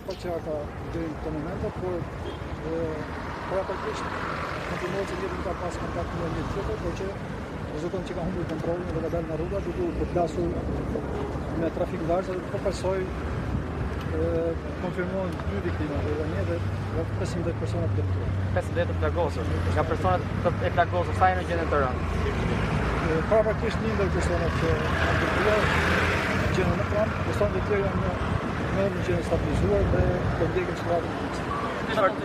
pa qarta deri në këtë moment, por praktikisht konfirmohet se njëri ka pas kontakt me një tjetër, por që rezulton që ka humbur kontrollin dhe ka dalë në rruga duke u përplasur me trafik varëse dhe përfaqësoj konfirmohen 2 viktima dhe një dhe 15 persona të dëmtuar. 15 të plagosur. Nga personat e plagosur, sa janë në gjendje të rëndë? Paraprakisht një ndër personat që janë dëmtuar në gjendje më të rëndë, personat e tjerë janë në gjendje stabilizuar dhe të ndjekin çfarë.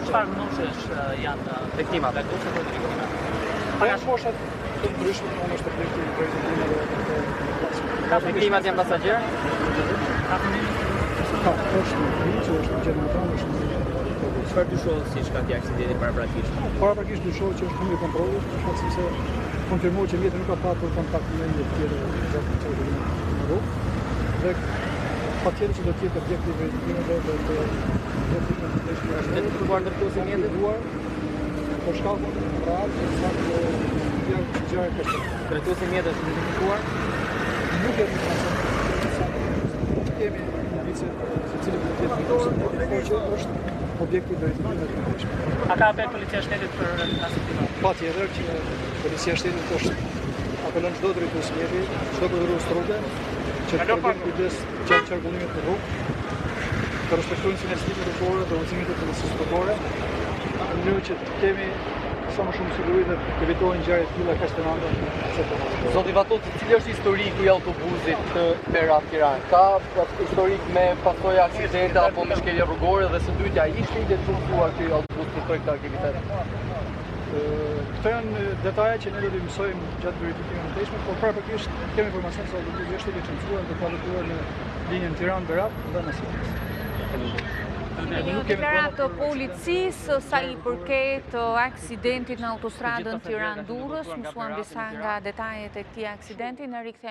Çfarë moshesh janë Viktimat. plagosur për viktima? Janë foshat të ndryshme, është të plekti i prezentimin Ka viktimat janë pasagjerë? Ka, është një që është në gjendje më të rëndë, është Çfarë dyshohet si shkak i aksidenti paraprakisht? Paraprakisht dyshohet që është humbje kontrolli, shkak se konfirmohet që mjeti nuk ka patur kontakt me një tjetër gjatë çështjes në rrugë. Dhe patjetër që do të jetë objekt i verifikimit dhe Është identifikuar ndërkohë si mjeti? Por shkallën real të saktë janë gjëra këto. Drejtuesi i mjetit është identifikuar? Nuk e di kemi indicie se cili do të jetë ndosur, por që është objekti i verifikimit të ndeshme. A ka apel policia shtetit për asistimin? Patjetër që policia shtetit është apelon çdo drejtues mjeti, çdo prokuros rrugë që të përgjigjet kujdes gjatë qarkullimit në rrugë, të respektojnë sinjalizimin rrugor dhe udhëzimin e policisë rrugore, në mënyrë që të kemi sa më shumë siguri dhe të evitojnë ngjarje të tilla kaq të rënda. Zoti Vatoci, cili është historiku i autobusit të Berat-Tiranë? Ka historik me pasojë aksidente apo me shkelje rrugore dhe së dytja, ishte i licencuar ky autobus për këtë aktivitet? Këto janë detaje që ne do t'i mësojmë gjatë verifikimit të ndeshme, por paraprakisht kemi informacion se autobusi është i licencuar dhe ka vetuar në linjën Tiranë-Berat dhe në Sivas. Një deklarat të policisë sa i përket aksidentit në autostradën Tiranë-Durrës, mësuam disa nga detajet e këtij aksidenti, në rikthehemi